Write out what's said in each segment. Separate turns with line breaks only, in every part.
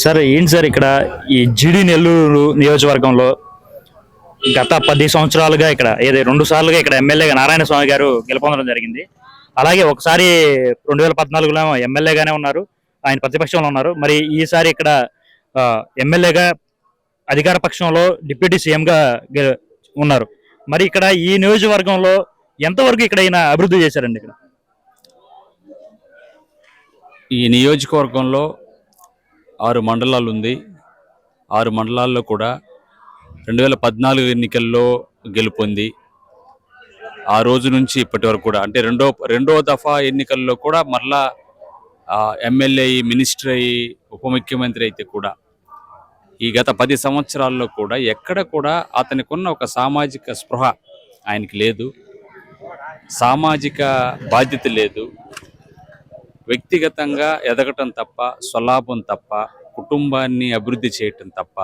Sir ఏంటి sir ఇక్కడ ఈ జిడి నెల్లూరు నియోజకవర్గంలో గత 10 సంవత్సరాలుగా ఇక్కడ 2 సార్లుగా ఇక్కడ ఎమ్మెల్యేగా నారాయణ స్వామి గారు గెలుపొందడం జరిగింది. అలాగే ఒకసారి 2014లో ఎమ్మెల్యేగానే ఉన్నారు. ఆయన ప్రతిపక్షంలో ఉన్నారు. మరి ఈసారి ఇక్కడ ఎమ్మెల్యేగా అధికార పక్షంలో డిప్యూటీ సీఎంగా ఉన్నారు. మరి ఇక్కడ ఈ నియోజకవర్గంలో ఎంతవరకు ఇక్కడ ఈయన అభివృద్ధి చేశారండి? ఇక్కడ
ఈ నియోజకవర్గంలో 6 మండలాలు ఉంది. 6 మండలాల్లో కూడా 2014 ఎన్నికల్లో గెలుపొంది ఆ రోజు నుంచి ఇప్పటి వరకు కూడా అంటే రెండో దఫా ఎన్నికల్లో కూడా మరలా ఎమ్మెల్యే అయ్యి మినిస్టర్ అయ్యి ఉప ముఖ్యమంత్రి అయితే కూడా ఈ గత 10 సంవత్సరాల్లో కూడా ఎక్కడ కూడా అతనికి ఉన్న ఒక సామాజిక స్పృహ ఆయనకి లేదు, సామాజిక బాధ్యత లేదు. వ్యక్తిగతంగా ఎదగటం తప్ప, స్వలాభం తప్ప, కుటుంబాన్ని అభివృద్ధి చేయటం తప్ప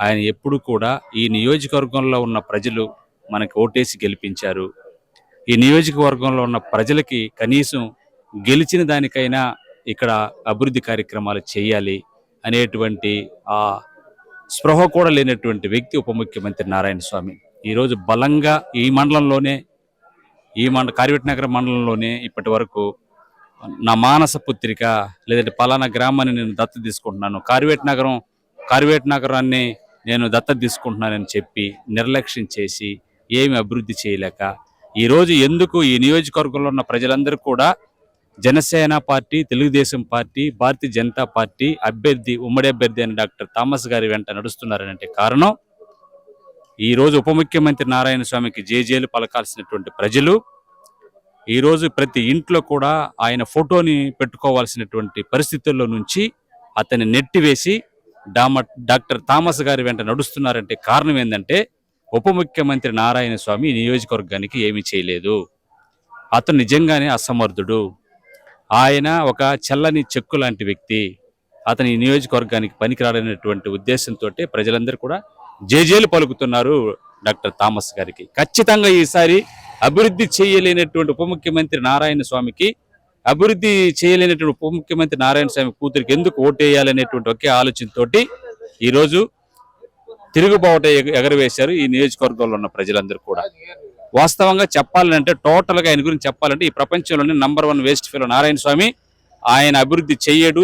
ఆయన ఎప్పుడు కూడా ఈ నియోజకవర్గంలో ఉన్న ప్రజలు మనకి ఓటేసి గెలిపించారు. ఈ నియోజకవర్గంలో ఉన్న ప్రజలకి కనీసం గెలిచిన దానికైనా ఇక్కడ అభివృద్ధి కార్యక్రమాలు చేయాలి అనేటువంటి ఆ స్పృహ కూడా లేనటువంటి వ్యక్తి ఉప ముఖ్యమంత్రి నారాయణ స్వామి. ఈరోజు బలంగా ఈ మండలంలోనే కార్వేటనగర్ మండలంలోనే ఇప్పటి వరకు నా మానస పుత్రిక లేదంటే పలానా గ్రామాన్ని నేను దత్తత తీసుకుంటున్నాను, కార్వేట్ నగరాన్ని నేను దత్తత తీసుకుంటున్నానని చెప్పి నిర్లక్ష్యం చేసి ఏమి అభివృద్ధి చేయలేక ఈరోజు ఎందుకు ఈ నియోజకవర్గంలో ఉన్న ప్రజలందరూ కూడా Janasena party, Telugu Desam party, Bharatiya Janata party అభ్యర్థి, ఉమ్మడి అభ్యర్థి అయిన డాక్టర్ థామస్ గారి వెంట నడుస్తున్నారనంటే కారణం ఈరోజు ఉప ముఖ్యమంత్రి నారాయణ స్వామికి జేజేలు పలకాల్సినటువంటి ప్రజలు ఈరోజు ప్రతి ఇంట్లో కూడా ఆయన ఫోటోని పెట్టుకోవాల్సినటువంటి పరిస్థితుల్లో నుంచి అతన్ని నెట్టివేసి డాక్టర్ థామస్ గారి వెంట నడుస్తున్నారంటే కారణం ఏంటంటే ఉప ముఖ్యమంత్రి నారాయణ స్వామి నియోజకవర్గానికి ఏమీ చేయలేదు. అతను నిజంగానే అసమర్థుడు. ఆయన ఒక చల్లని చెక్కు లాంటి వ్యక్తి. అతని నియోజకవర్గానికి పనికిరాడనేటువంటి ఉద్దేశంతో ప్రజలందరూ కూడా జేజేలు పలుకుతున్నారు డాక్టర్ థామస్ గారికి. ఖచ్చితంగా ఈసారి అభివృద్ధి చేయలేనటువంటి ఉప ముఖ్యమంత్రి నారాయణ స్వామికి, అభివృద్ధి చేయలేనటువంటి ఉప ముఖ్యమంత్రి నారాయణ స్వామి కూతురికి ఎందుకు ఓటేయాలనేటువంటి ఒకే ఆలోచనతోటి ఈరోజు తిరుగుబావుట ఎగరవేశారు ఈ నియోజకవర్గంలో ఉన్న ప్రజలందరూ కూడా. వాస్తవంగా చెప్పాలంటే, టోటల్గా ఆయన గురించి చెప్పాలంటే ఈ ప్రపంచంలోనే నంబర్ 1 వేస్ట్ ఫెలో నారాయణ స్వామి. ఆయన అభివృద్ధి చెయ్యడు.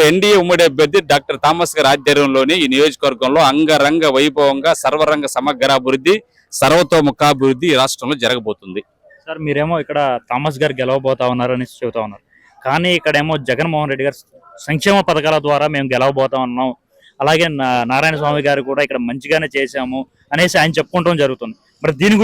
ఎన్డీఏ ఉమ్మడి అభ్యర్థి డాక్టర్ థామస్ గారి ఆధ్వర్యంలోనే ఈ నియోజకవర్గంలో అంగరంగ వైభవంగా సర్వరంగ సమగ్రాభివృద్ధి, సర్వతోముఖాభివృద్ధి ఈ రాష్ట్రంలో జరగబోతుంది.
సార్ మీరేమో ఇక్కడ థామస్ గారు గెలవబోతా ఉన్నారు అని చెబుతా ఉన్నారు. కానీ ఇక్కడేమో జగన్మోహన్ రెడ్డి గారు సంక్షేమ పథకాల ద్వారా మేము గెలవబోతా ఉన్నాం, అలాగే నారాయణ స్వామి గారు కూడా ఇక్కడ మంచిగానే చేశాము అనేసి ఆయన చెప్పుకుంటాం జరుగుతుంది. మరి దీని